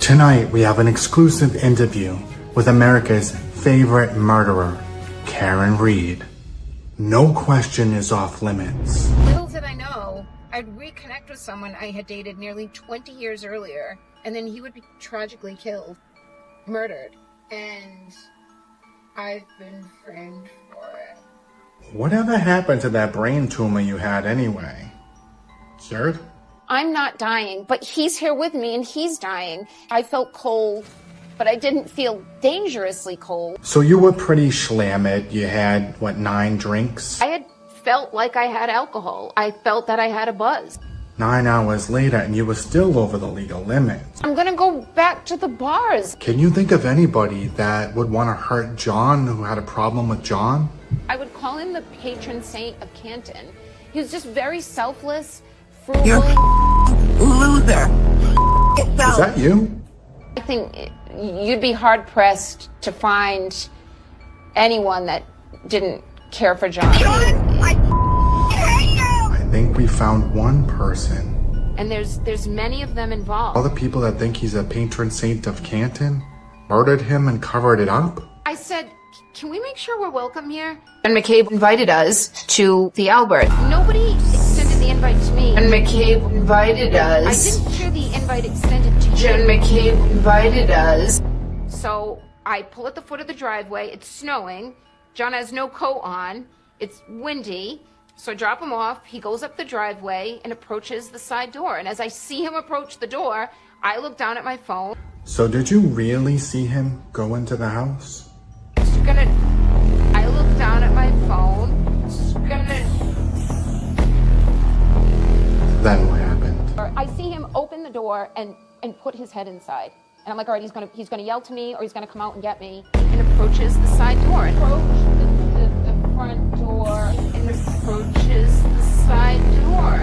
Tonight, we have an exclusive interview with America's favorite murderer, Karen Reed. No question is off limits. Little did I know, I'd reconnect with someone I had dated nearly 20 years earlier, and then he would be tragically killed, murdered, and I've been framed for it. Whatever happened to that brain tumor you had anyway? Cured? I'm not dying, but he's here with me and he's dying. I felt cold, but I didn't feel dangerously cold. So you were pretty schlammed. You had, 9 drinks? I had felt like I had alcohol. I felt that I had a buzz. 9 hours later and you were still over the legal limits. I'm gonna go back to the bars. Can you think of anybody that would want to hurt John, who had a problem with John? I would call him the patron saint of Canton. He was just very selfless, frugal. You're loser. Is that you? I think you'd be hard-pressed to find anyone that didn't care for John. I think we found one person. And there's many of them involved. All the people that think he's a patron saint of Canton murdered him and covered it up? I said, can we make sure we're welcome here? And McCabe invited us to the Albert. Nobody extended the invite to me. And McCabe invited us. I didn't hear the invite extended to you. And McCabe invited us. So I pull at the foot of the driveway. It's snowing. John has no coat on. It's windy. So I drop him off. He goes up the driveway and approaches the side door. And as I see him approach the door, I look down at my phone. So did you really see him go into the house? I look down at my phone. Then what happened? I see him open the door and put his head inside. And I'm like, all right, he's gonna yell to me or he's gonna come out and get me. And approaches the side door. Approaches the front door and approaches the side door.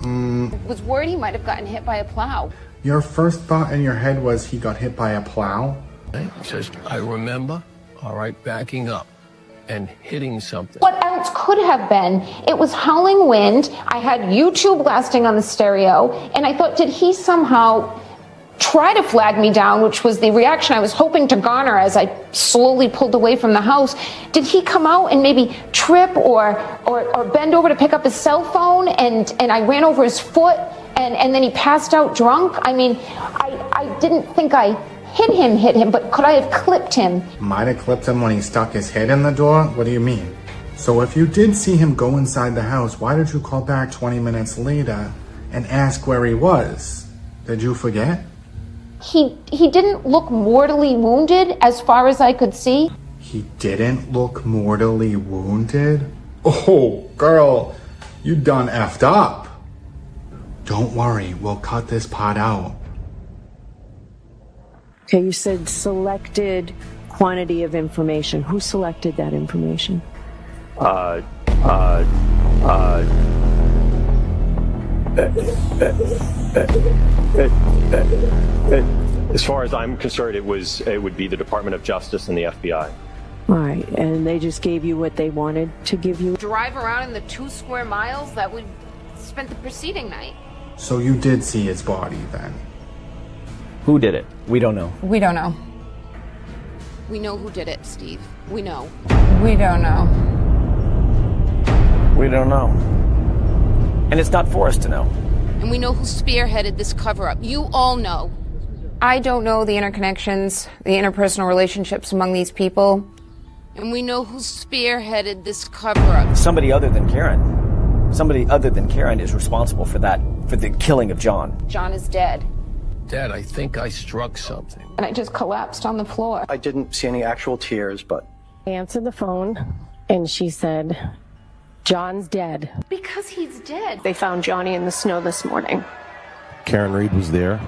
And was worried he might have gotten hit by a plow. Your first thought in your head was he got hit by a plow? Just, I remember, all right, backing up and hitting something. What else could have been? It was howling wind. I had YouTube blasting on the stereo, and I thought, did he somehow try to flag me down, which was the reaction I was hoping to garner as I slowly pulled away from the house. Did he come out and maybe trip or bend over to pick up his cell phone, and I ran over his foot, and then he passed out drunk? I mean, I didn't think I hit him, but could I have clipped him? Might have clipped him when he stuck his head in the door? What do you mean? So if you did see him go inside the house, why did you call back 20 minutes later and ask where he was? Did you forget? He didn't look mortally wounded as far as I could see. He didn't look mortally wounded? Oh, girl, you done effed up. Don't worry, we'll cut this part out. Okay, you said selected quantity of information. Who selected that information? As far as I'm concerned, it would be the Department of Justice and the FBI. All right, and they just gave you what they wanted to give you? Drive around in the 2 square miles that we spent the preceding night. So you did see his body then? Who did it? We don't know. We don't know. We know who did it, Steve. We know. We don't know. We don't know. And it's not for us to know. And we know who spearheaded this cover-up. You all know. I don't know the interconnections, the interpersonal relationships among these people. And we know who spearheaded this cover-up. Somebody other than Karen. Somebody other than Karen is responsible for that, for the killing of John. John is dead. Dad, I think I struck something. And I just collapsed on the floor. I didn't see any actual tears, but I answered the phone, and she said, John's dead. Because he's dead. They found Johnny in the snow this morning. Karen Reed was there.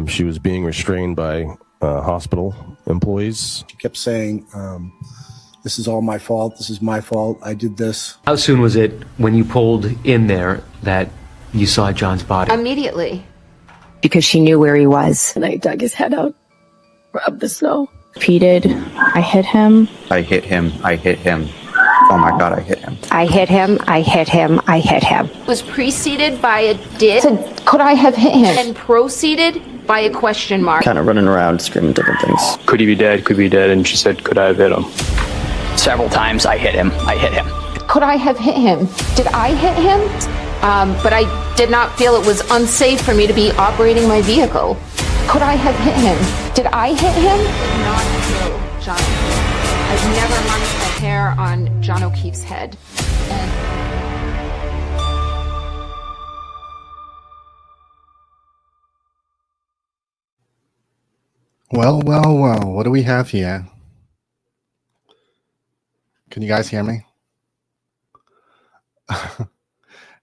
She was being restrained by hospital employees. she kept saying, this is all my fault. This is my fault. I did this. How soon was it when you pulled in there that you saw John's body? Immediately. Because she knew where he was. And I dug his head out of the snow. Repeated, I hit him. I hit him. I hit him. Oh my God, I hit him. I hit him. I hit him. I hit him. Was preceded by a did. Could I have hit him? And proceeded by a question mark. Kind of running around screaming different things. Could he be dead? Could be dead. And she said, could I have hit him? Several times I hit him. I hit him. Could I have hit him? Did I hit him? But I did not feel it was unsafe for me to be operating my vehicle. Could I have hit him? Did I hit him? Did not kill John O'Keefe. I've never marked a hair on John O'Keefe's head. Well, what do we have here? Can you guys hear me?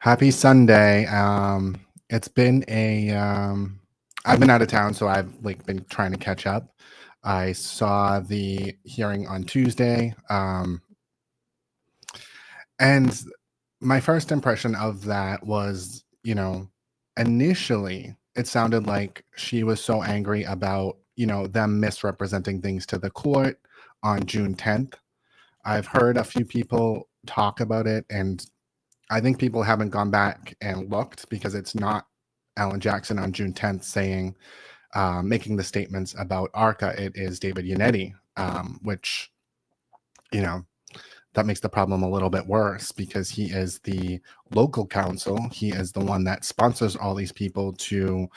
Happy Sunday. It's been I've been out of town, so I've been trying to catch up. I saw the hearing on Tuesday. And my first impression of that was, initially it sounded like she was so angry about, them misrepresenting things to the court on June 10th. I've heard a few people talk about it, and I think people haven't gone back and looked because it's not Alan Jackson on June 10th saying, making the statements about ARCA. It is David Yannetti, which, that makes the problem a little bit worse because he is the local counsel. He is the one that sponsors all these people to,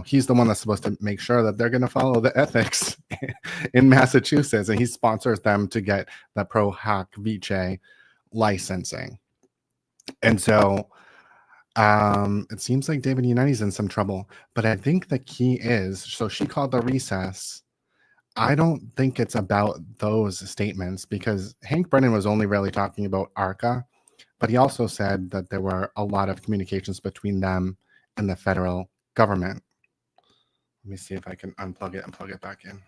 he's the one that's supposed to make sure that they're going to follow the ethics in Massachusetts, and he sponsors them to get the pro hac vice licensing. And so it seems like David Yannetti's in some trouble, but I think the key is, so she called the recess. I don't think it's about those statements because Hank Brennan was only really talking about ARCA, but he also said that there were a lot of communications between them and the federal government. Let me see if I can unplug it and plug it back in.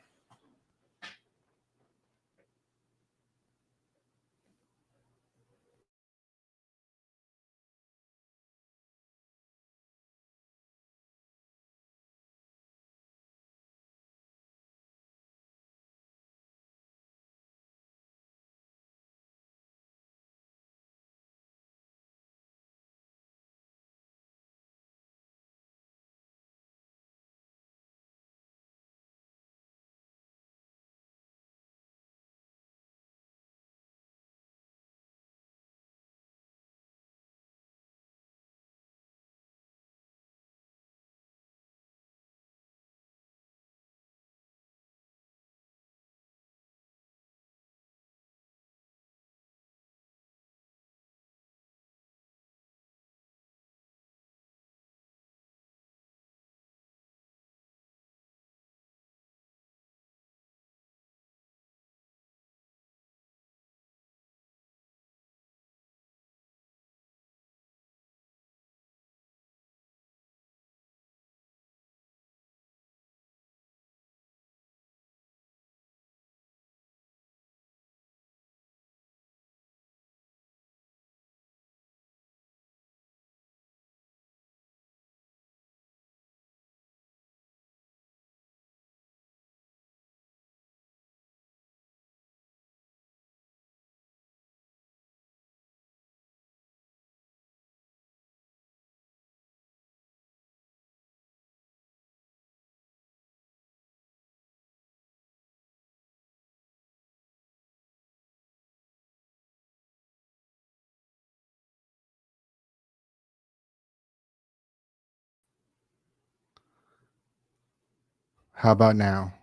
How about now?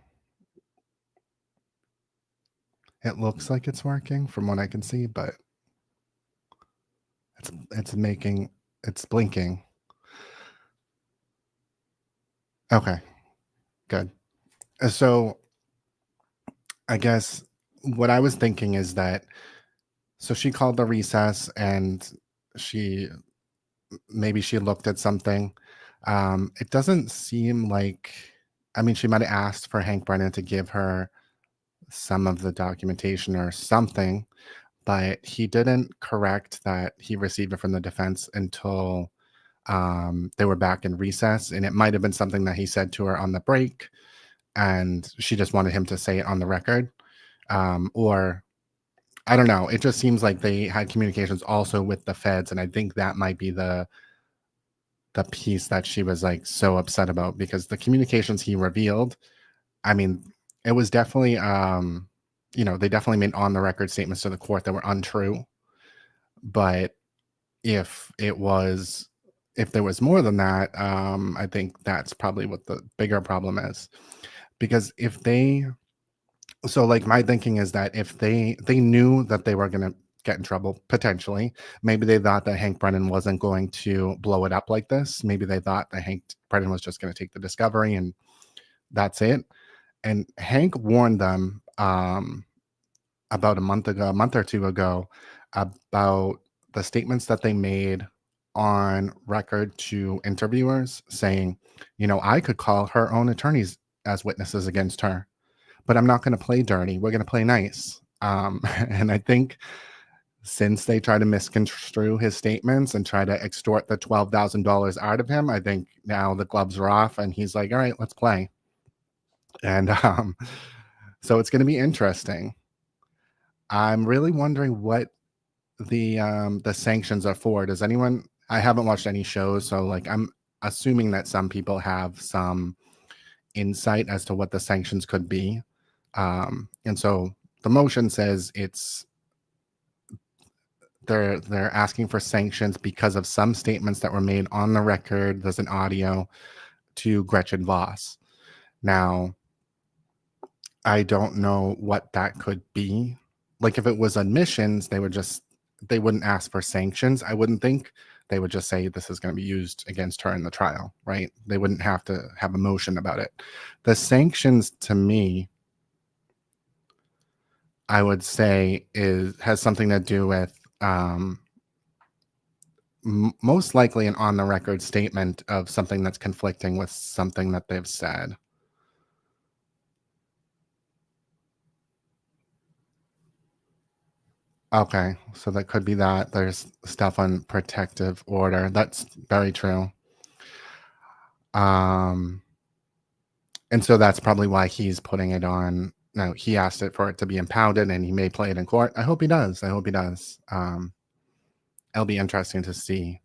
It looks like it's working from what I can see, but it's blinking. Okay, good. So I guess what I was thinking is that, so she called the recess and maybe she looked at something. It doesn't seem like, she might have asked for Hank Brennan to give her some of the documentation or something, but he didn't correct that he received it from the defense until they were back in recess. And it might have been something that he said to her on the break, and she just wanted him to say it on the record. Or I don't know. It just seems like they had communications also with the feds, and I think that might be the piece that she was like so upset about, because the communications he revealed, I mean, it was definitely they definitely made on the record statements to the court that were untrue. But if there was more than that, I think that's probably what the bigger problem is. Because my thinking is that if they knew that they were going to get in trouble, potentially, maybe they thought that Hank Brennan wasn't going to blow it up like this. Maybe they thought that Hank Brennan was just going to take the discovery and that's it. And Hank warned them about a month or two ago, about the statements that they made on record to interviewers, saying, I could call her own attorneys as witnesses against her, but I'm not going to play dirty. We're going to play nice. And I think since they try to misconstrue his statements and try to extort the $12,000 out of him, I think now the gloves are off and he's like, all right, let's play. And so it's going to be interesting. I'm really wondering what the sanctions are for. Does anyone? I haven't watched any shows, so I'm assuming that some people have some insight as to what the sanctions could be. And so the motion says they're asking for sanctions because of some statements that were made on the record. There's an audio to Gretchen Voss. Now, I don't know what that could be. If it was admissions, they wouldn't ask for sanctions. I wouldn't think. They would just say this is going to be used against her in the trial, right? They wouldn't have to have a motion about it. The sanctions, to me, I would say has something to do with most likely an on the record statement of something that's conflicting with something that they've said. Okay, so that could be that. There's stuff on protective order. That's very true. And so that's probably why he's putting it on. No, he asked it for it to be impounded, and he may play it in court. I hope he does. It'll be interesting to see,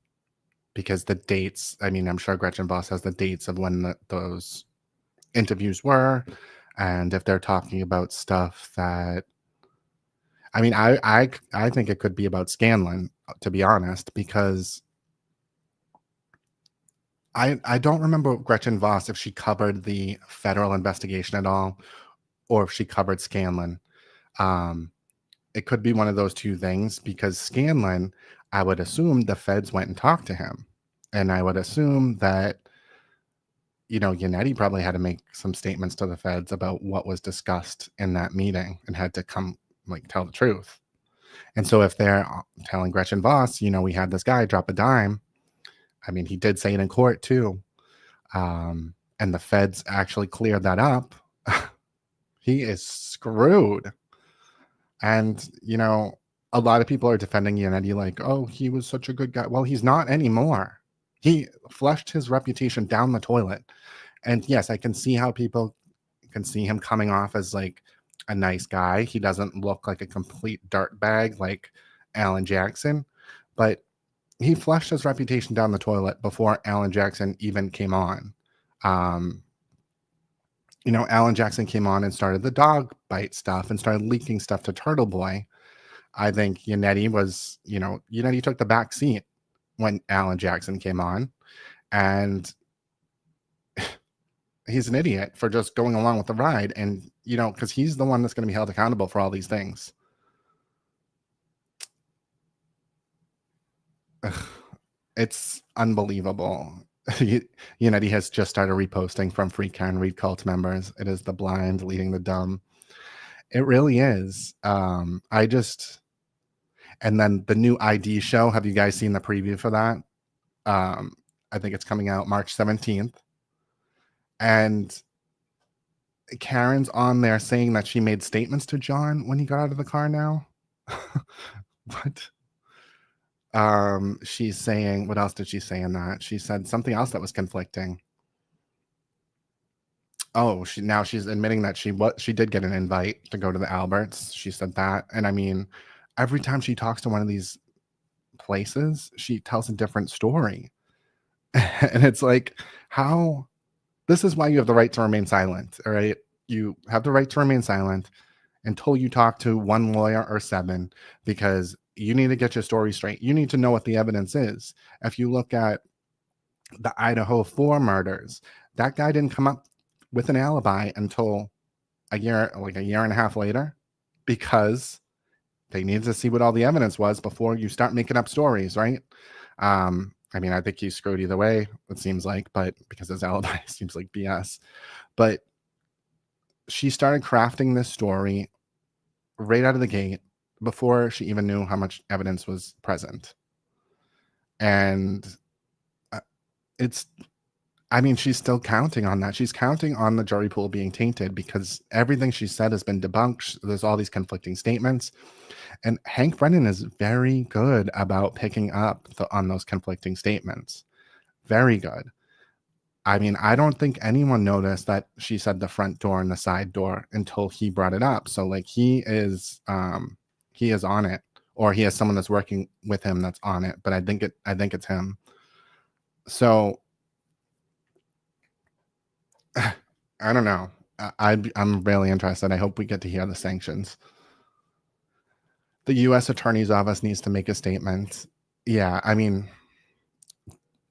because the dates, I mean, I'm sure Gretchen Voss has the dates of when those interviews were, and if they're talking about stuff that, I mean, I think it could be about Scanlon, to be honest, because I don't remember Gretchen Voss if she covered the federal investigation at all, or if she covered Scanlon. It could be one of those two things, because Scanlon, I would assume the feds went and talked to him, and I would assume that Yannetti probably had to make some statements to the feds about what was discussed in that meeting and had to come tell the truth. And so if they're telling Gretchen Voss, we had this guy drop a dime, I mean, he did say it in court too, and the feds actually cleared that up, he is screwed. And a lot of people are defending Yannetti oh, he was such a good guy. Well, he's not anymore. He flushed his reputation down the toilet. And yes, I can see how people can see him coming off as a nice guy. He doesn't look like a complete dirtbag like Alan Jackson, but he flushed his reputation down the toilet before Alan Jackson even came on. Alan Jackson came on and started the dog bite stuff and started leaking stuff to Turtle Boy. I think Yannetti was, Yannetti took the back seat when Alan Jackson came on, and he's an idiot for just going along with the ride. And, because he's the one that's going to be held accountable for all these things. It's unbelievable. Yannetti has just started reposting from Free Karen Read cult members. It is the blind leading the dumb. It really is. And then the new ID show. Have you guys seen the preview for that? I think it's coming out March 17th. And Karen's on there saying that she made statements to John when he got out of the car now. What? She's saying, what else did she say in that? She said something else that was conflicting. Oh, she's admitting that she did get an invite to go to the Alberts. She said that. And I mean, every time she talks to one of these places, she tells a different story. And it's like, how this is why you have the right to remain silent. All right. You have the right to remain silent until you talk to one lawyer or 7, because you need to get your story straight. You need to know what the evidence is. If you look at the Idaho 4 murders, that guy didn't come up with an alibi until a year and a half later, because they needed to see what all the evidence was before you start making up stories, right? I mean, I think he's screwed either way, it seems like, but because his alibi seems like BS. But she started crafting this story right out of the gate before she even knew how much evidence was present. And she's still counting on that. She's counting on the jury pool being tainted because everything she said has been debunked. There's all these conflicting statements. And Hank Brennan is very good about picking up on those conflicting statements. Very good. I mean, I don't think anyone noticed that she said the front door and the side door until he brought it up. So like he is on it, or he has someone that's working with him that's on it. But I think it's him. So I don't know. I'm really interested. I hope we get to hear the sanctions. The U.S. Attorney's Office needs to make a statement. Yeah, I mean,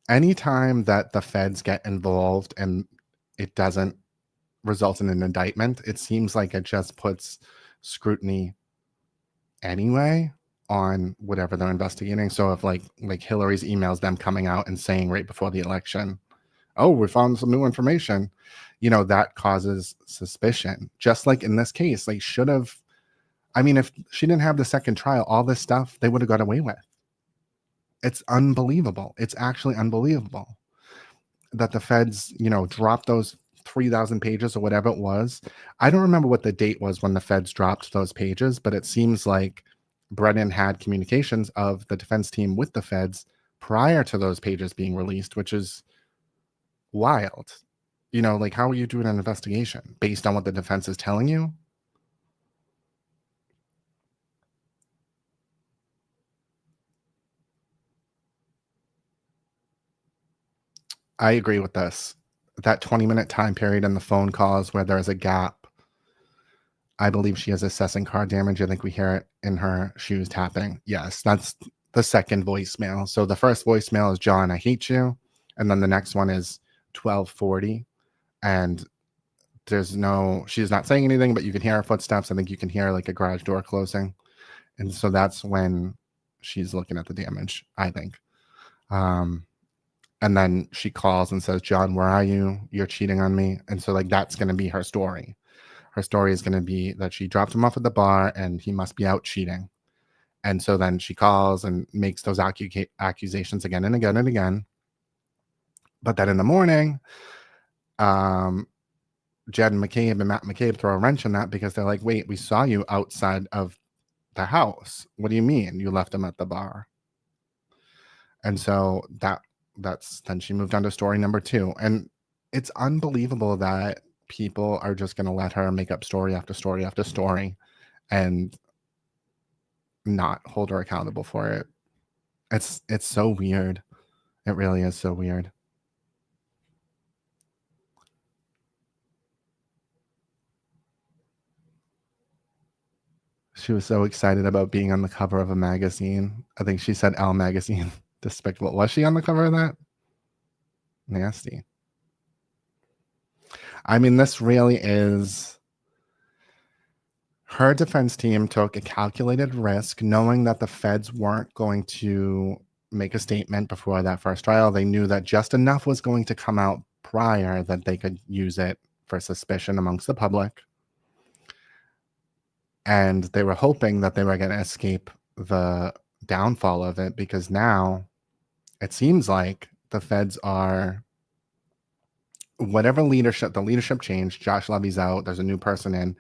anytime that the feds get involved and it doesn't result in an indictment, it seems like it just puts scrutiny anyway on whatever they're investigating. So if like Hillary's emails, them coming out and saying right before the election, oh, we found some new information, that causes suspicion. Just like in this case, they should have, if she didn't have the second trial, all this stuff they would have got away with. It's unbelievable. It's actually unbelievable that the feds, dropped those 3,000 pages or whatever it was. I don't remember what the date was when the feds dropped those pages, but it seems like Brennan had communications of the defense team with the feds prior to those pages being released, which is wild. How are you doing an investigation based on what the defense is telling you? I agree with this. That 20-minute time period in the phone calls where there's a gap. I believe she is assessing car damage. I think we hear it in her shoes tapping. Yes, that's the second voicemail. So the first voicemail is, John, I hate you. And then the next one is 12:40. And she's not saying anything, but you can hear her footsteps. I think you can hear like a garage door closing. And so that's when she's looking at the damage, I think. And then she calls and says, John, where are you? You're cheating on me. And so like, that's going to be her story. Her story is going to be that she dropped him off at the bar and he must be out cheating. And so then she calls and makes those accusations again and again and again. But then in the morning, Jed and McCabe and Matt McCabe throw a wrench in that because they're like, wait, we saw you outside of the house. What do you mean you left him at the bar? And so that's then she moved on to story number 2. And it's unbelievable that people are just going to let her make up story after story after story and not hold her accountable for it. It's so weird. It really is so weird. She was so excited about being on the cover of a magazine. I think she said Elle magazine. Despicable. Was she on the cover of that? Nasty. This really is... Her defense team took a calculated risk knowing that the feds weren't going to make a statement before that first trial. They knew that just enough was going to come out prior that they could use it for suspicion amongst the public. And they were hoping that they were going to escape the downfall of it, because now it seems like the feds are, whatever the leadership changed. Josh Levy's out. There's a new person in.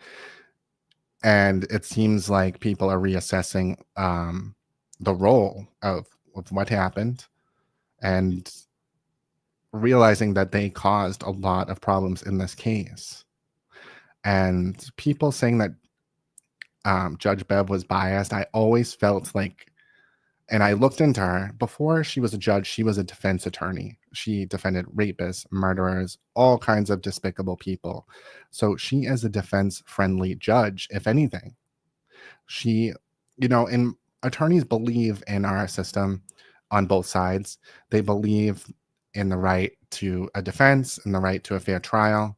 And it seems like people are reassessing the role of what happened and realizing that they caused a lot of problems in this case. And people saying that Judge Bev was biased, I always felt like, and I looked into her, before she was a judge, she was a defense attorney. She defended rapists, murderers, all kinds of despicable people. So she is a defense-friendly judge, if anything. She, and attorneys believe in our system on both sides. They believe in the right to a defense and the right to a fair trial.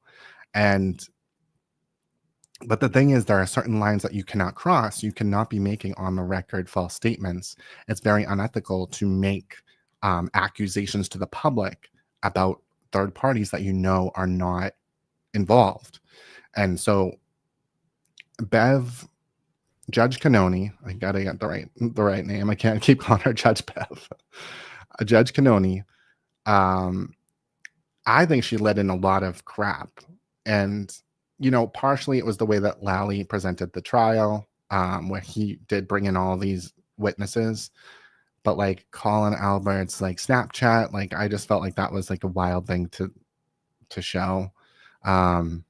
But the thing is, there are certain lines that you cannot cross. You cannot be making on the record false statements. It's very unethical to make accusations to the public about third parties that are not involved. And so Judge Cannoni, I gotta get the right name. I can't keep calling her Judge Bev. Judge Cannoni, I think she let in a lot of crap. And partially it was the way that Lally presented the trial, where he did bring in all these witnesses. But like Colin Albert's like Snapchat, like I just felt like that was like a wild thing to show. And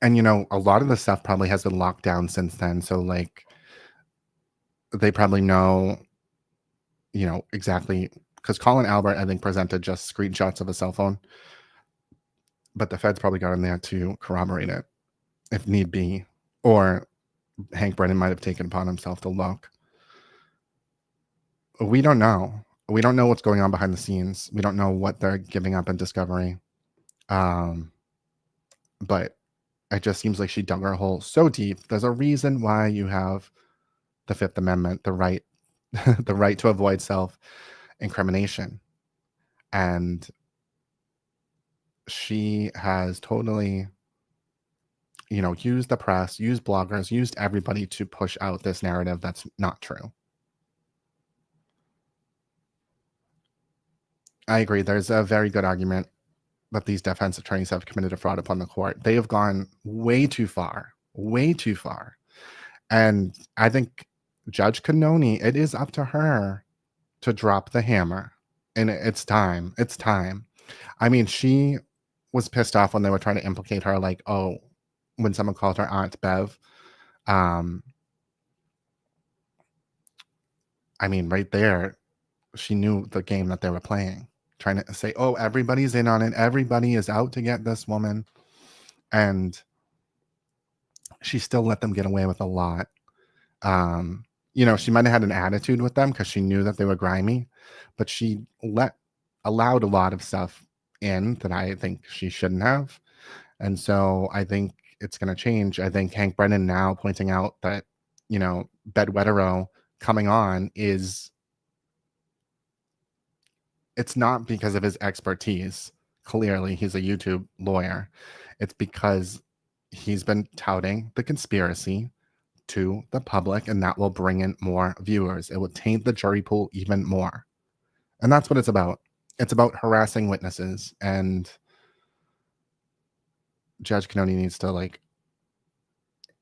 a lot of the stuff probably has been locked down since then. So like they probably know, exactly, because Colin Albert, I think, presented just screenshots of a cell phone. But the feds probably got in there to corroborate it if need be. Or Hank Brennan might have taken upon himself to look. We don't know. We don't know what's going on behind the scenes. We don't know what they're giving up in discovery. But it just seems like she dug her hole so deep. There's a reason why you have the Fifth Amendment, the right to avoid self-incrimination. And she has totally, used the press, used bloggers, used everybody to push out this narrative that's not true. I agree. There's a very good argument that these defense attorneys have committed a fraud upon the court. They have gone way too far. And I think Judge Cannoni, it is up to her to drop the hammer. And it's time. It's time. I mean, she was pissed off when they were trying to implicate her, like, when someone called her Aunt Bev. I mean, right there, she knew the game that they were playing, trying to say, everybody's in on it. Everybody is out to get this woman. And she still let them get away with a lot. She might have had an attitude with them because she knew that they were grimy, but she allowed a lot of stuff in that I think she shouldn't have. And so I think it's going to change. I think Hank Brennan now pointing out that, Bedwetero coming on it's not because of his expertise. Clearly, he's a YouTube lawyer. It's because he's been touting the conspiracy to the public, and that will bring in more viewers. It will taint the jury pool even more. And that's what it's about. It's about harassing witnesses, and Judge Cannoni needs to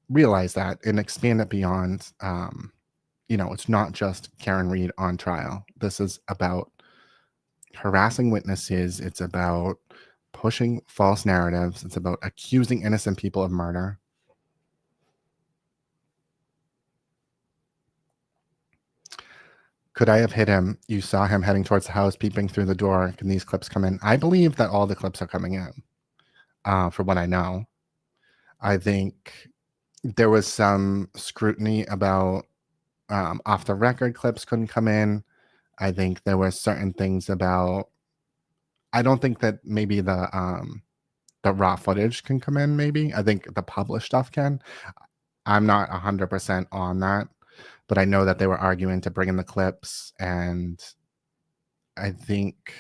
realize that and expand it beyond. It's not just Karen Reed on trial. This is about harassing witnesses. It's about pushing false narratives. It's about accusing innocent people of murder. Could I have hit him? You saw him heading towards the house, peeping through the door. Can these clips come in? I believe that all the clips are coming in, for what I know. I think there was some scrutiny about off-the-record clips couldn't come in. I think there were certain things about... I don't think that maybe the raw footage can come in, maybe. I think the published stuff can. I'm not 100% on that. But I know that they were arguing to bring in the clips, and I think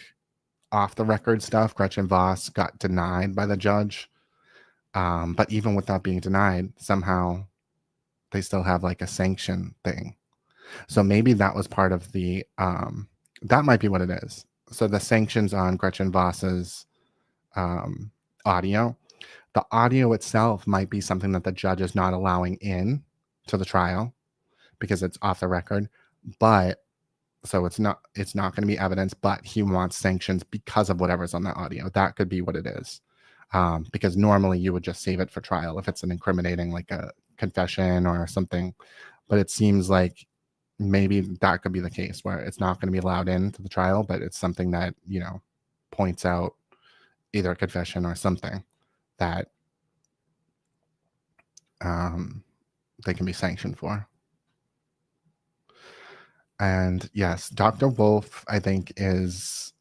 off-the-record stuff, Gretchen Voss got denied by the judge. But even with that being denied, somehow they still have a sanction thing. So maybe that was part of the... that might be what it is. So the sanctions on Gretchen Voss's audio, the audio itself might be something that the judge is not allowing in to the trial, because it's off the record, but so it's not going to be evidence, but he wants sanctions because of whatever's on that audio. That could be what it is. because normally you would just save it for trial if it's an incriminating, like a confession or something. But it seems like maybe that could be the case where it's not going to be allowed into the trial, but it's something that, you know, points out either a confession or something that they can be sanctioned for. And yes, Dr. Wolf, I think, is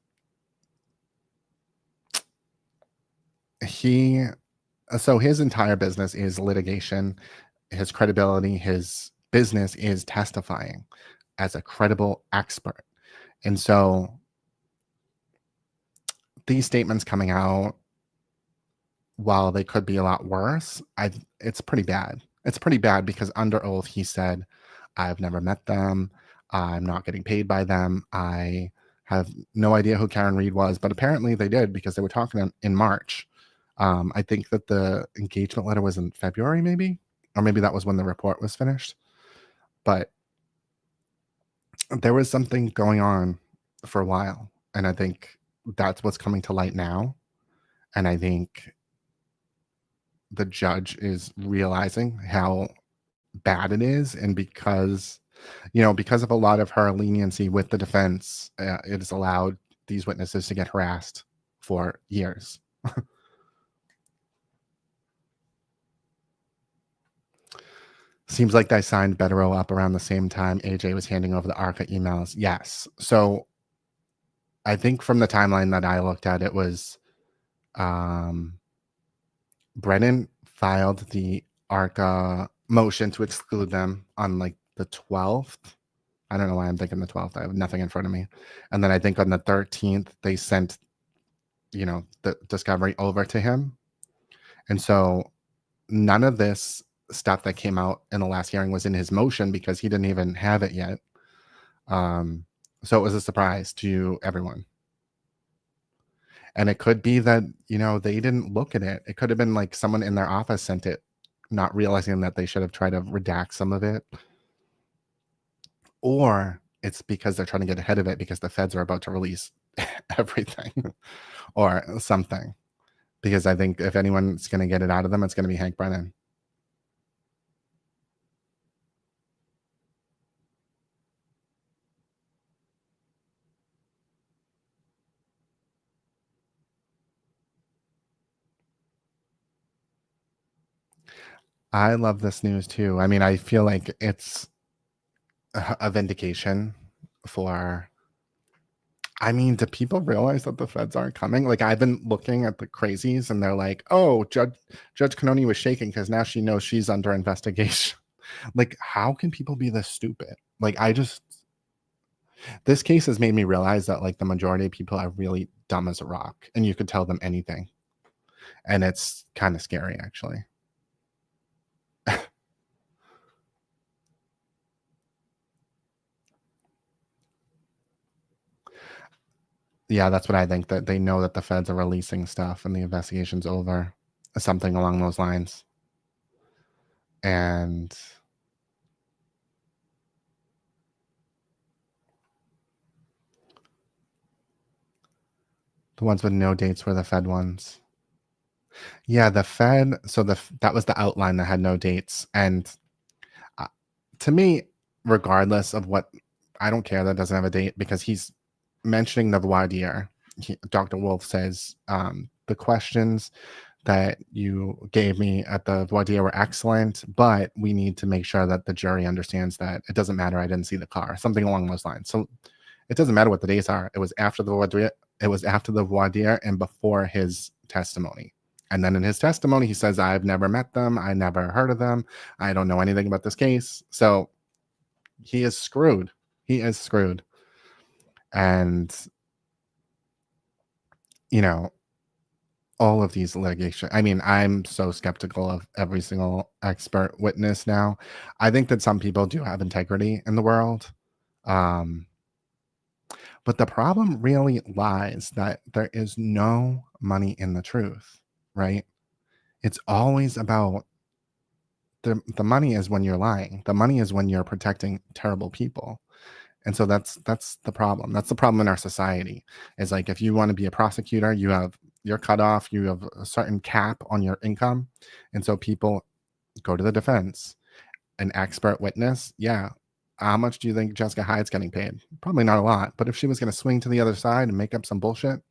so his entire business is litigation. His credibility, his business is testifying as a credible expert. And so these statements coming out, while they could be a lot worse, it's pretty bad. It's pretty bad because under oath he said, I've never met them. I'm not getting paid by them. I have no idea who Karen Reed was, but apparently they did because they were talking in March. I think that the engagement letter was in February, maybe, or maybe that was when the report was finished. But there was something going on for a while, and I think that's what's coming to light now. And I think the judge is realizing how bad it is, and because of a lot of her leniency with the defense, it has allowed these witnesses to get harassed for years. Seems like they signed Betterow up around the same time AJ was handing over the ARCA emails. Yes. So I think from the timeline that I looked at, it was Brennan filed the ARCA motion to exclude them on like the 12th. I don't know why I'm thinking the 12th. I have nothing in front of me. And then I think on the 13th, they sent, the discovery over to him. And so none of this stuff that came out in the last hearing was in his motion because he didn't even have it yet. So it was a surprise to everyone. And it could be that, they didn't look at it. It could have been like someone in their office sent it, not realizing that they should have tried to redact some of it. Or it's because they're trying to get ahead of it because the feds are about to release everything or something. Because I think if anyone's going to get it out of them, it's going to be Hank Brennan. I love this news too. I mean, I feel like it's a vindication for, do people realize that the feds aren't coming? Like, I've been looking at the crazies and they're like, oh, Judge Canoni was shaking because now she knows she's under investigation. Like, how can people be this stupid? Like, this case has made me realize that like the majority of people are really dumb as a rock and you could tell them anything. And it's kind of scary, actually. Yeah, that's what I think, that they know that the feds are releasing stuff and the investigation's over, something along those lines. And the ones with no dates were the Fed ones. Yeah, the Fed, so that was the outline that had no dates. And to me, regardless of what, I don't care that it doesn't have a date because he's mentioning the voir dire. Dr. Wolf says, the questions that you gave me at the voir dire were excellent, but we need to make sure that the jury understands that it doesn't matter, I didn't see the car, something along those lines. So it doesn't matter what the dates are. It was after the voir dire, and before his testimony. And then in his testimony, he says, I've never met them. I never heard of them. I don't know anything about this case. So he is screwed. He is screwed. And, all of these litigation. I mean, I'm so skeptical of every single expert witness now. I think that some people do have integrity in the world. But the problem really lies that there is no money in the truth, right? It's always about the money is when you're lying. The money is when you're protecting terrible people. And so that's the problem. That's the problem in our society. Is like, if you want to be a prosecutor, you have you're cut off. You have a certain cap on your income. And so people go to the defense. An expert witness, yeah. How much do you think Jessica Hyde's getting paid? Probably not a lot. But if she was going to swing to the other side and make up some bullshit,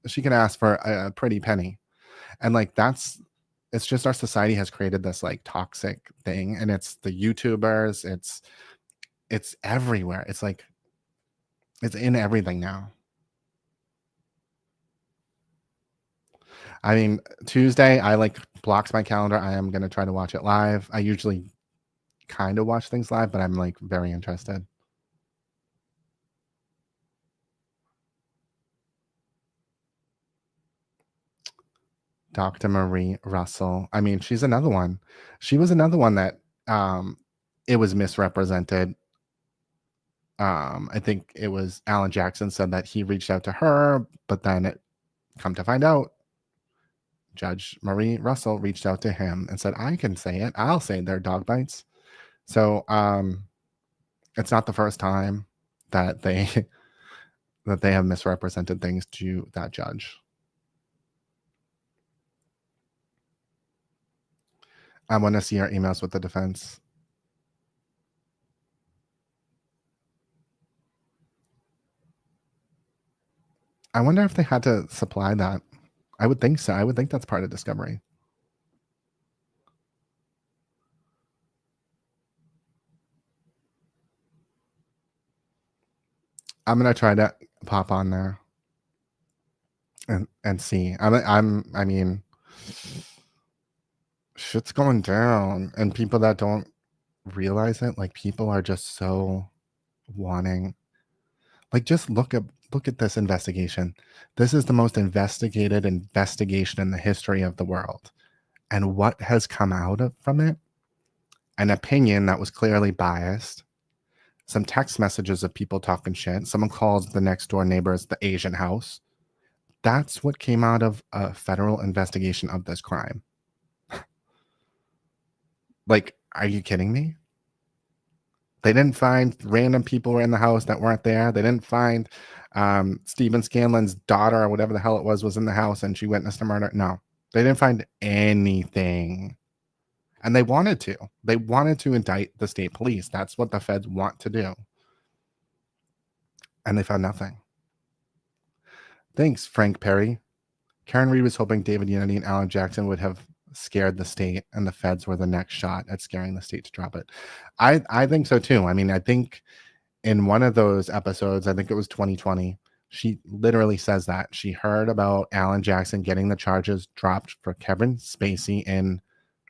she could ask for a pretty penny. And like it's just our society has created this like toxic thing, and it's the YouTubers, it's everywhere. It's like it's in everything now. I mean, Tuesday I like blocks my calendar. I am going to try to watch it live. I usually kind of watch things live, but I'm like very interested. Dr. Marie Russell. I mean, she's another one. She was another one that it was misrepresented. I think it was Alan Jackson said that he reached out to her, but then it come to find out Judge Marie Russell reached out to him and said, I can say it. I'll say they're dog bites. So it's not the first time that they have misrepresented things to that judge. I want to see our emails with the defense. I wonder if they had to supply that. I would think so. I would think that's part of discovery. I'm gonna try to pop on there and see. I mean, shit's going down, and people that don't realize it, like people are just so wanting. Like, just look at this investigation. This is the most investigated investigation in the history of the world, and what has come out from it? An opinion that was clearly biased. Some text messages of people talking shit. Someone calls the next door neighbors the Asian house. That's what came out of a federal investigation of this crime. Like, are you kidding me? They didn't find random people were in the house that weren't there. They didn't find Stephen Scanlon's daughter or whatever the hell it was in the house and she witnessed a murder. No, they didn't find anything. And they wanted to. They wanted to indict the state police. That's what the feds want to do. And they found nothing. Thanks, Frank Perry. Karen Reed was hoping David Unity and Alan Jackson would have scared the state, and the feds were the next shot at scaring the state to drop it. I think so too. I mean, I think in one of those episodes, I think it was 2020, she literally says that she heard about Alan Jackson getting the charges dropped for Kevin Spacey in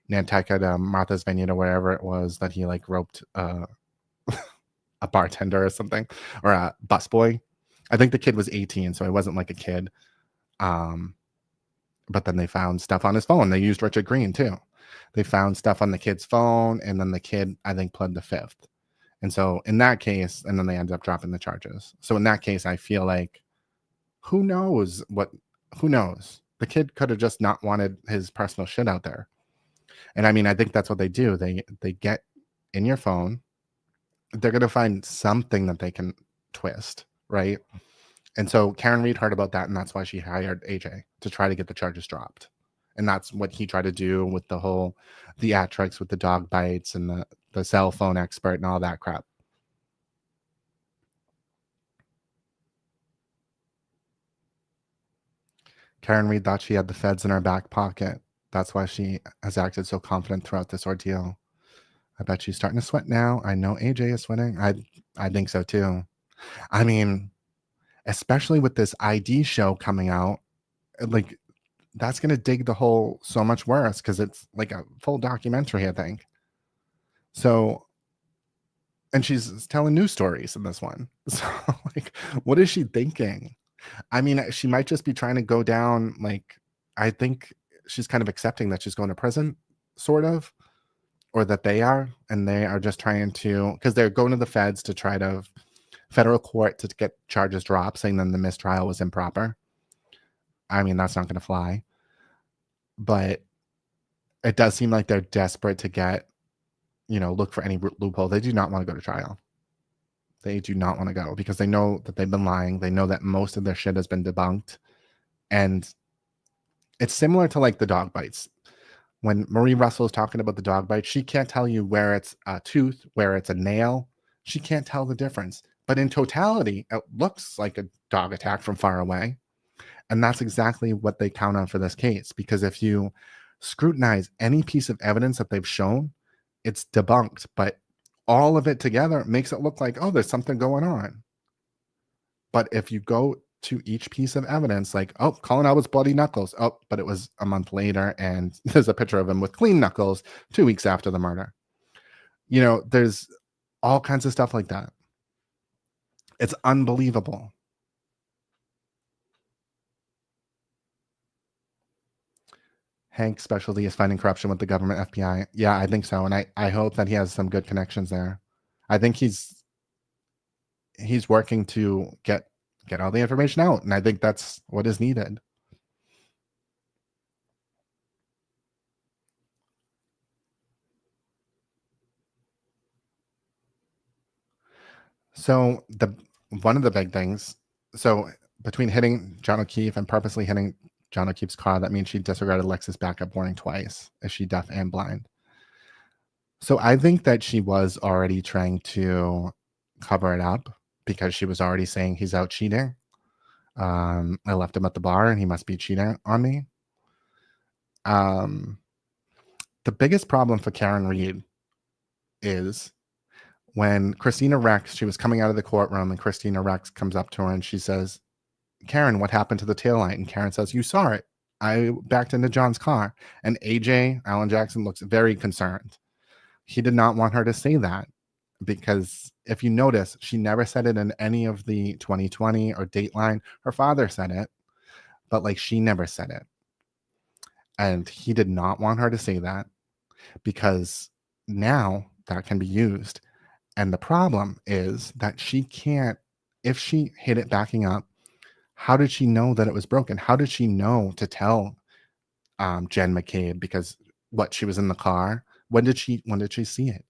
Nantucket, Martha's Vineyard, or wherever it was that he like roped a bartender or something, or a busboy. I think the kid was 18, so he wasn't like a kid. But then they found stuff on his phone. They used Richard Green too. They found stuff on the kid's phone, and then the kid, I think, pled the fifth. And so in that case, and then they ended up dropping the charges. So in that case, I feel like, who knows? The kid could have just not wanted his personal shit out there. And I mean, I think that's what they do. They get in your phone. They're going to find something that they can twist, right? And so Karen Reed heard about that, and that's why she hired AJ to try to get the charges dropped. And that's what he tried to do with the whole theatrics with the dog bites and the cell phone expert and all that crap. Karen Reed thought she had the feds in her back pocket. That's why she has acted so confident throughout this ordeal. I bet she's starting to sweat now. I know AJ is sweating. I think so too. I mean, especially with this ID show coming out, like that's going to dig the hole so much worse because it's like a full documentary, I think. So, and she's telling news stories in this one. So, like, what is she thinking? I mean, she might just be trying to go down, like, I think she's kind of accepting that she's going to prison, sort of, or that they are, and they are just trying to, because they're going to the feds to try to, federal court to get charges dropped, saying then the mistrial was improper. I mean, that's not going to fly. But it does seem like they're desperate to get, look for any loophole. They do not want to go to trial. They do not want to go because they know that they've been lying. They know that most of their shit has been debunked. And it's similar to like the dog bites. When Marie Russell is talking about the dog bite, she can't tell you where it's a tooth, where it's a nail. She can't tell the difference. But in totality, it looks like a dog attack from far away. And that's exactly what they count on for this case. Because if you scrutinize any piece of evidence that they've shown, it's debunked. But all of it together makes it look like, oh, there's something going on. But if you go to each piece of evidence, like, oh, Colin Albert's bloody knuckles. Oh, but it was a month later, and there's a picture of him with clean knuckles 2 weeks after the murder. You know, there's all kinds of stuff like that. It's unbelievable. Hank's specialty is finding corruption with the government FBI. Yeah, I think so. And I hope that he has some good connections there. I think he's working to get all the information out. And I think that's what is needed. So one of the big things, so between hitting John O'Keefe and purposely hitting John O'Keefe's car, that means she disregarded Lex's backup warning twice. Is she deaf and blind? So I think that she was already trying to cover it up because she was already saying he's out cheating. I left him at the bar and he must be cheating on me. The biggest problem for Karen Reed is when Christina Rex, she was coming out of the courtroom, and Christina Rex comes up to her and she says, Karen, what happened to the taillight? And Karen says, you saw it. I backed into John's car. And AJ, Alan Jackson, looks very concerned. He did not want her to say that because if you notice, she never said it in any of the 2020 or Dateline. Her father said it, but like she never said it. And he did not want her to say that because now that can be used. And the problem is that she can't, if she hit it backing up, how did she know that it was broken? How did she know to tell Jen McCabe? Because she was in the car. When did she see it?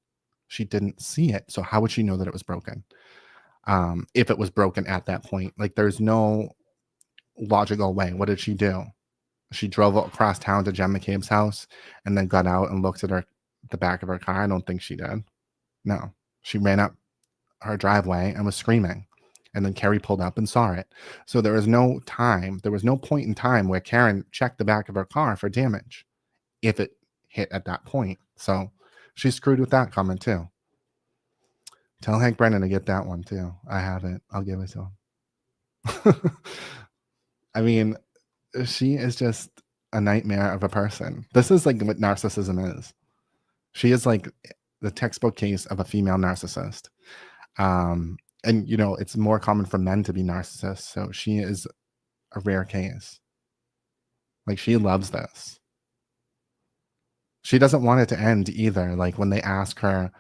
She didn't see it. So how would she know that it was broken? If it was broken at that point, like there's no logical way. What did she do? She drove across town to Jen McCabe's house and then got out and looked at the back of her car. I don't think she did. No, she ran up her driveway and was screaming. And then Carrie pulled up and saw it. So there was no point in time where Karen checked the back of her car for damage if it hit at that point. So she's screwed with that comment too. Tell Hank Brennan to get that one too. I have it. I'll give it to him. I mean, she is just a nightmare of a person. This is like what narcissism is. She is like the textbook case of a female narcissist. And, you know, it's more common for men to be narcissists. So she is a rare case. Like, she loves this. She doesn't want it to end either. Like, when they ask her,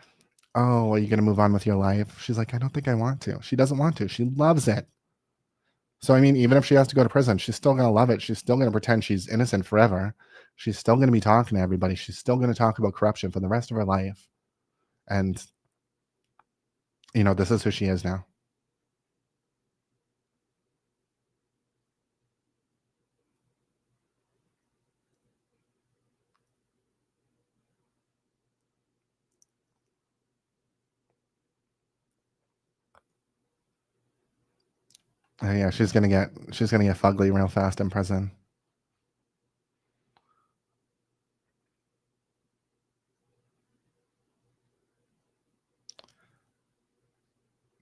oh, are you going to move on with your life? She's like, I don't think I want to. She doesn't want to. She loves it. So, I mean, even if she has to go to prison, she's still going to love it. She's still going to pretend she's innocent forever. She's still going to be talking to everybody. She's still going to talk about corruption for the rest of her life. And, you know, this is who she is now. Oh, yeah, she's gonna get fugly real fast in prison.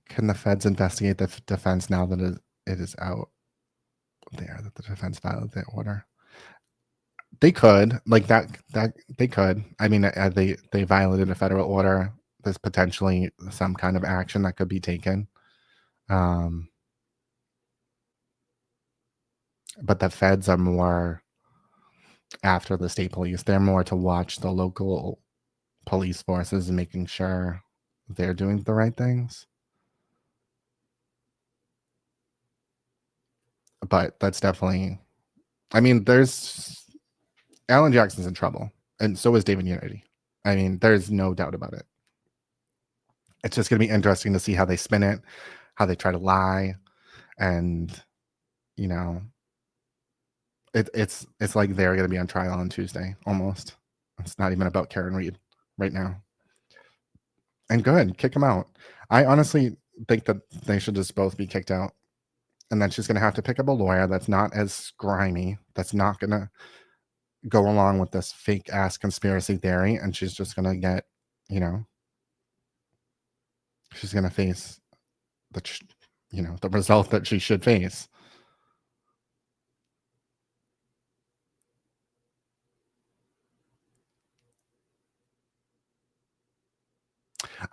Can the feds investigate the defense now that it is out there that the defense violated the order? They could, like that they could. I mean, they violated a federal order. There's potentially some kind of action that could be taken. But the feds are more after the state police. They're more to watch the local police forces and making sure they're doing the right things. But that's definitely, I mean, there's Alan Jackson's in trouble, and so is David Unity. I mean, there's no doubt about it. It's just going to be interesting to see how they spin it, how they try to lie, and, you know, It's like they're going to be on trial on Tuesday, almost. It's not even about Karen Reed right now. And good, kick them out. I honestly think that they should just both be kicked out. And then she's going to have to pick up a lawyer that's not as grimy, that's not going to go along with this fake ass conspiracy theory. And she's just going to get, you know, she's going to face the, you know, the result that she should face.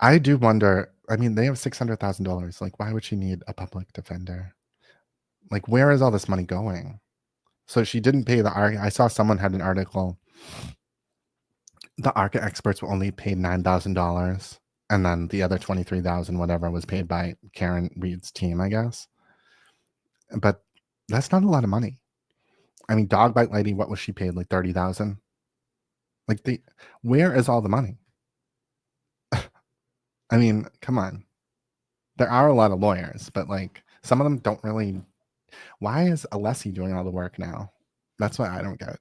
I do wonder, I mean, they have $600,000. Like, why would she need a public defender? Like, where is all this money going? So she didn't pay the ARCA. I saw someone had an article. The ARCA experts were only paid $9,000. And then the other $23,000, whatever, was paid by Karen Reed's team, I guess. But that's not a lot of money. I mean, Dog Bite Lady, what was she paid? Like $30,000? Like, where is all the money? I mean, come on. There are a lot of lawyers, but like some of them don't really. Why is Alessi doing all the work now? That's what I don't get.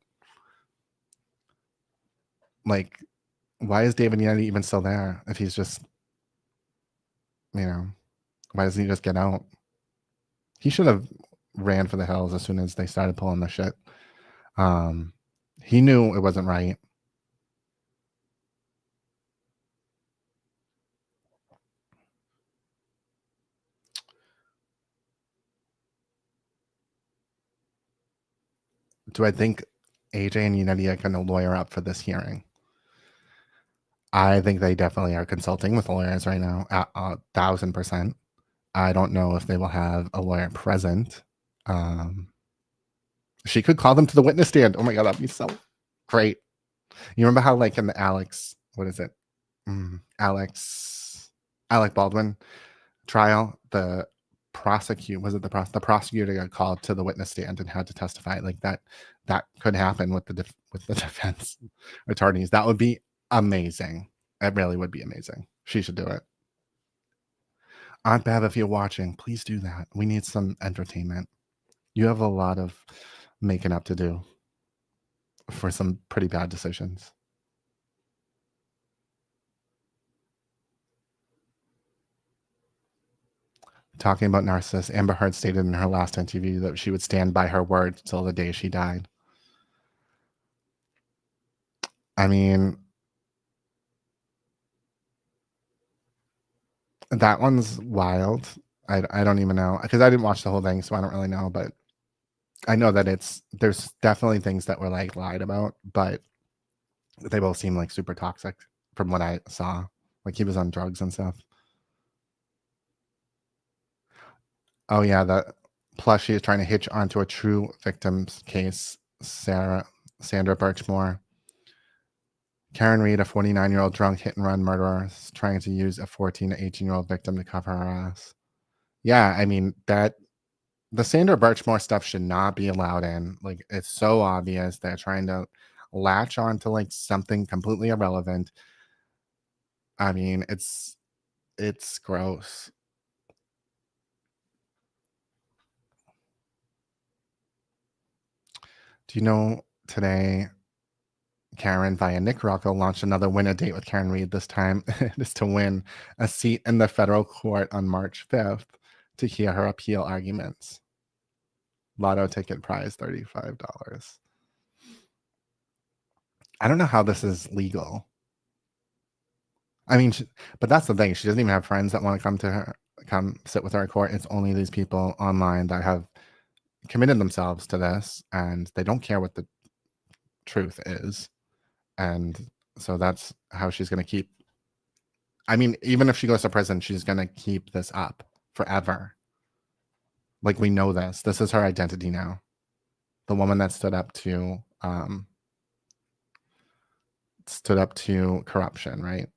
Like, why is David Yanni even still there if he's just, you know, why doesn't he just get out? He should have ran for the hills as soon as they started pulling the shit. He knew it wasn't right. Do I think AJ and Unity are going to lawyer up for this hearing? I think they definitely are consulting with lawyers right now, 1,000%. I don't know if they will have a lawyer present. She could call them to the witness stand. Oh my God, that'd be so great. You remember how, like, in the Alec Baldwin trial, the prosecutor got called to the witness stand and had to testify. Like that could happen with the defense attorneys. That would be amazing. It really would be amazing. She should do it. Aunt Bev, if you're watching, please do that. We need some entertainment. You have a lot of making up to do for some pretty bad decisions. Talking about narcissists, Amber Heard stated in her last interview that she would stand by her word till the day she died. I mean, that one's wild. I don't even know, because I didn't watch the whole thing, so I don't really know, but I know that there's definitely things that were like lied about, but they both seem like super toxic from what I saw. Like he was on drugs and stuff. Oh yeah, plus she is trying to hitch onto a true victim's case, Sandra Birchmore. Karen Reed, a 49-year-old drunk hit-and-run murderer, is trying to use a 14 to 18-year-old victim to cover her ass. Yeah, I mean, the Sandra Birchmore stuff should not be allowed in. Like, it's so obvious they're trying to latch on to like something completely irrelevant. I mean, it's gross. Do you know today Karen via Nick Rocco launched another winner date with Karen Reed. This time it is to win a seat in the federal court on March 5th to hear her appeal arguments. Lotto ticket prize, $35. I don't know how this is legal. I mean, but that's the thing. She doesn't even have friends that want to come sit with her in court. It's only these people online that have committed themselves to this, and they don't care what the truth is. And so that's how she's going to keep. I mean, even if she goes to prison, she's going to keep this up forever. Like, we know this. This is her identity now. The woman that stood up to corruption, right?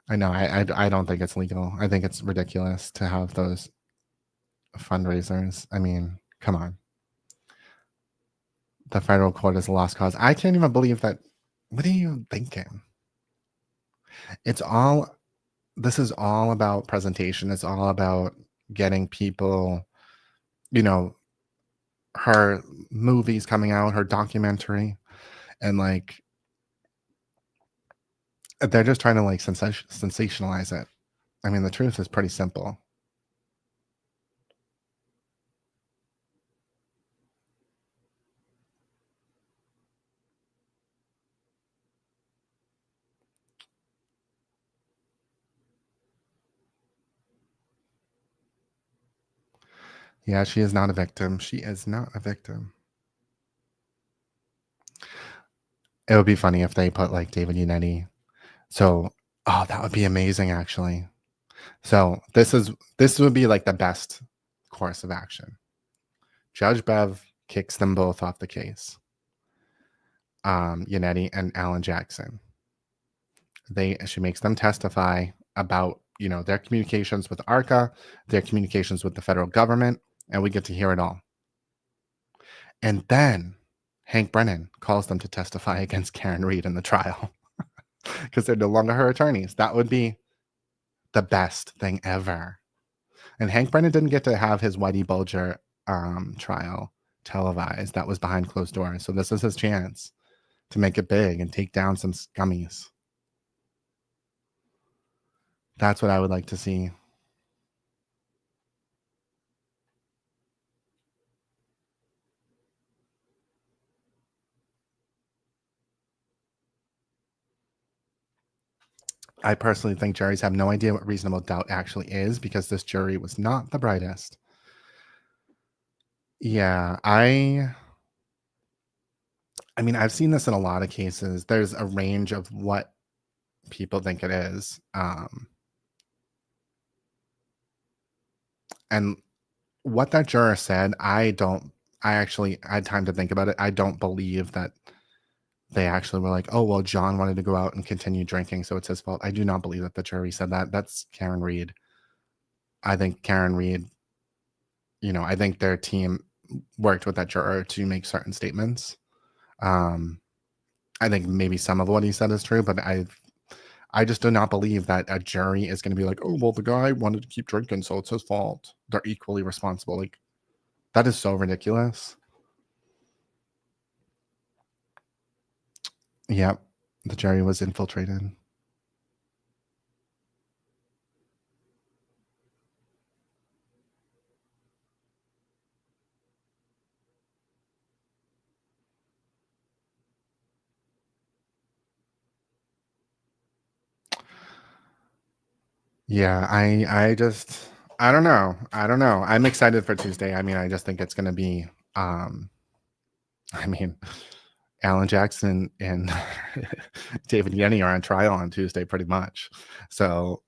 I know. I don't think it's legal. I think it's ridiculous to have those fundraisers. I mean, come on. The federal court is a lost cause. I can't even believe that. What are you thinking? This is all about presentation. It's all about getting people, her movies coming out, her documentary, and like, they're just trying to like sensationalize it. I mean, the truth is pretty simple. Yeah, she is not a victim. She is not a victim. It would be funny if they put like David Unetti. So, that would be amazing actually. So this would be like the best course of action. Judge Bev kicks them both off the case. Unetti and Alan Jackson. She makes them testify about, their communications with ARCA, their communications with the federal government, and we get to hear it all. And then Hank Brennan calls them to testify against Karen Reed in the trial because they're no longer her attorneys. That would be the best thing ever. And Hank Brennan didn't get to have his Whitey Bulger trial televised. That was behind closed doors. So this is his chance to make it big and take down some scummies. That's what I would like to see. I personally think juries have no idea what reasonable doubt actually is because this jury was not the brightest. Yeah, I mean, I've seen this in a lot of cases. There's a range of what people think it is. And what that juror said, I actually had time to think about it. I don't believe that they actually were like, oh, well, John wanted to go out and continue drinking, so it's his fault. I do not believe that the jury said that. That's Karen Reed. I think Karen Reed, I think their team worked with that juror to make certain statements. I think maybe some of what he said is true, but I just do not believe that a jury is going to be like, oh, well, the guy wanted to keep drinking, so it's his fault. They're equally responsible. Like, that is so ridiculous. Yep, the jury was infiltrated. Yeah, I don't know. I'm excited for Tuesday. I mean, I just think it's going to be, Alan Jackson and David Yenny are on trial on Tuesday pretty much. So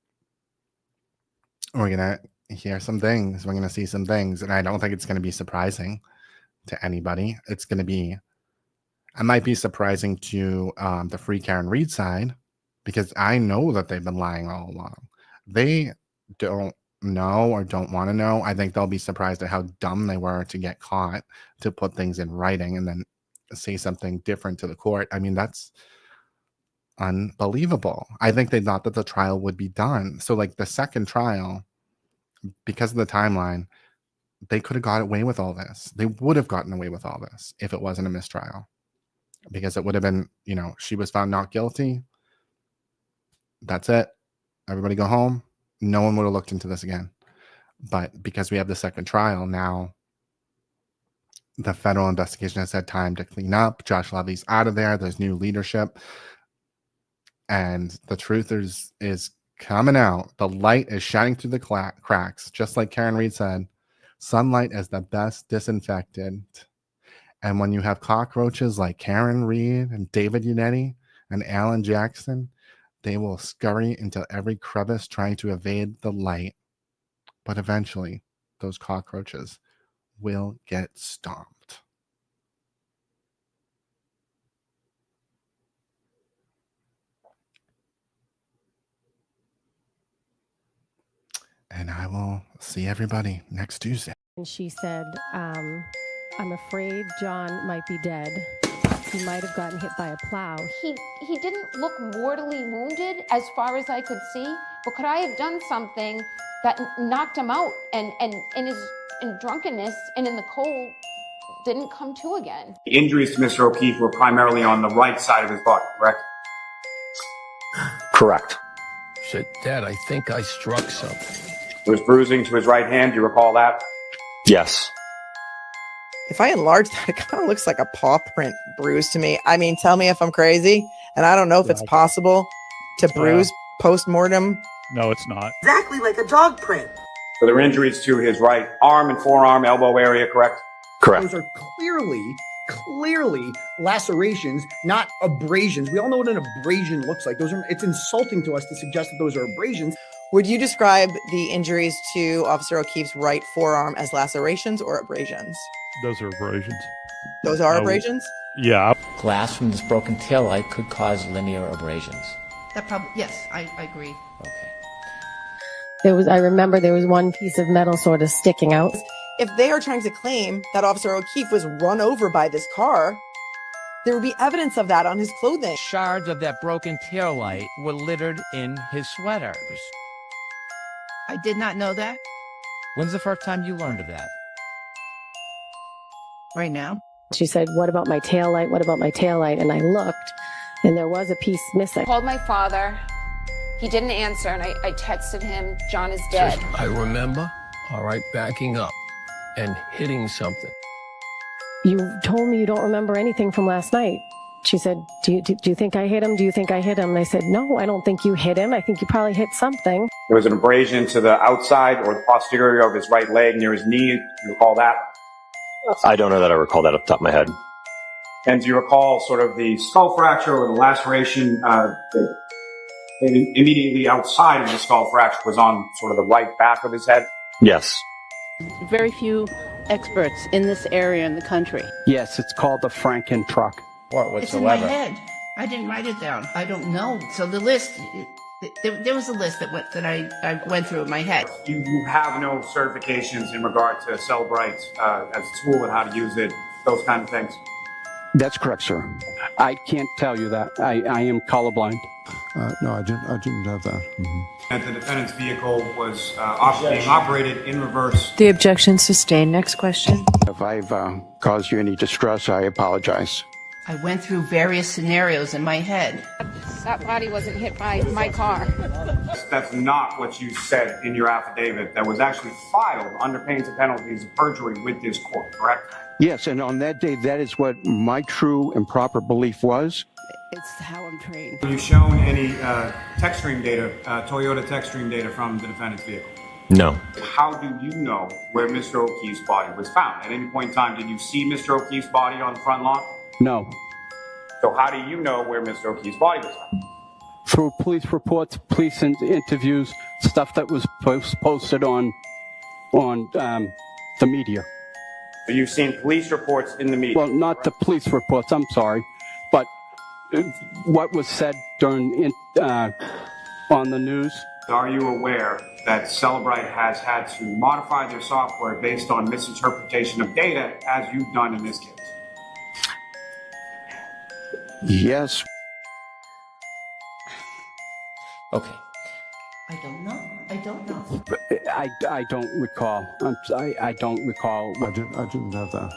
we're going to hear some things. We're going to see some things. And I don't think it's going to be surprising to anybody. It might be surprising to the Free Karen Reed side because I know that they've been lying all along. They don't know or don't want to know. I think they'll be surprised at how dumb they were to get caught, to put things in writing and then say something different to the court. I mean, that's unbelievable. I think they thought that the trial would be done. So like the second trial, because of the timeline, they could have got away with all this. They would have gotten away with all this if it wasn't a mistrial, because it would have been, she was found not guilty. That's it. Everybody go home. No one would have looked into this again. But because we have the second trial now, the federal investigation has had time to clean up. Josh Levy's out of there. There's new leadership. And the truth is coming out. The light is shining through the cracks. Just like Karen Reed said, sunlight is the best disinfectant. And when you have cockroaches like Karen Reed and David Unetti and Alan Jackson, they will scurry into every crevice trying to evade the light. But eventually, those cockroaches will get stomped. And I will see everybody next Tuesday. And she said, I'm afraid John might be dead. He might have gotten hit by a plow. He didn't look mortally wounded as far as I could see, but could I have done something that knocked him out and in drunkenness and in the cold didn't come to again? The injuries to Mr. O'Keefe were primarily on the right side of his body, correct? Correct. Said, Dad, I think I struck something. There was bruising to his right hand. Do you recall that? Yes. If I enlarge that, it kind of looks like a paw print bruise to me. I mean, tell me if I'm crazy. And I don't know if it's possible to bruise post-mortem. No, it's not. Exactly like a dog print. So there were injuries to his right arm and forearm, elbow area, correct? Correct. Those are clearly lacerations, not abrasions. We all know what an abrasion looks like. It's insulting to us to suggest that those are abrasions. Would you describe the injuries to Officer O'Keefe's right forearm as lacerations or abrasions? Those are abrasions. Those are abrasions? Yeah. Glass from this broken taillight could cause linear abrasions. That probably, yes, I agree. Okay. I remember there was one piece of metal sort of sticking out. If they are trying to claim that Officer O'Keefe was run over by this car, there would be evidence of that on his clothing. Shards of that broken taillight were littered in his sweater. I did not know that. When's the first time you learned of that? Right now. She said, what about my taillight? What about my taillight? And I looked, and there was a piece missing. I called my father. He didn't answer, and I texted him, John is dead. Said, I remember, all right, backing up and hitting something. You told me you don't remember anything from last night. She said, do you think I hit him? Do you think I hit him? And I said, no, I don't think you hit him. I think you probably hit something. There was an abrasion to the outside or the posterior of his right leg near his knee. Do you recall that? I don't know that I recall that off the top of my head. And do you recall sort of the skull fracture or the laceration immediately outside of the skull fracture was on sort of the right back of his head? Yes. Very few experts in this area in the country. Yes, it's called the Franken truck. It's in my head. I didn't write it down. I don't know. So the list, there was a list that I went through in my head. You have no certifications in regard to Cellbrite as a tool and how to use it, those kind of things? That's correct, sir. I can't tell you that. I am colorblind. No, I didn't have that. And the defendant's vehicle was being operated in reverse. The objection sustained. Next question. If I've caused you any distress, I apologize. I went through various scenarios in my head. That body wasn't hit by my car. That's not what you said in your affidavit that was actually filed under pains and penalties of perjury with this court, correct? Yes, and on that day, that is what my true and proper belief was. It's how I'm trained. Have you shown any tech stream data, Toyota tech stream data from the defendant's vehicle? No. How do you know where Mr. O'Keefe's body was found? At any point in time, did you see Mr. O'Keefe's body on the front lawn? No. So how do you know where Mr. O'Keefe's body was found? Through police reports, police interviews, stuff that was posted on the media. So you've seen police reports in the media? Well, not the police reports, I'm sorry, but what was said during on the news. Are you aware that Cellbrite has had to modify their software based on misinterpretation of data, as you've done in this case? Yes. Okay. I don't know. I don't know. I don't recall. I don't recall. I didn't have that.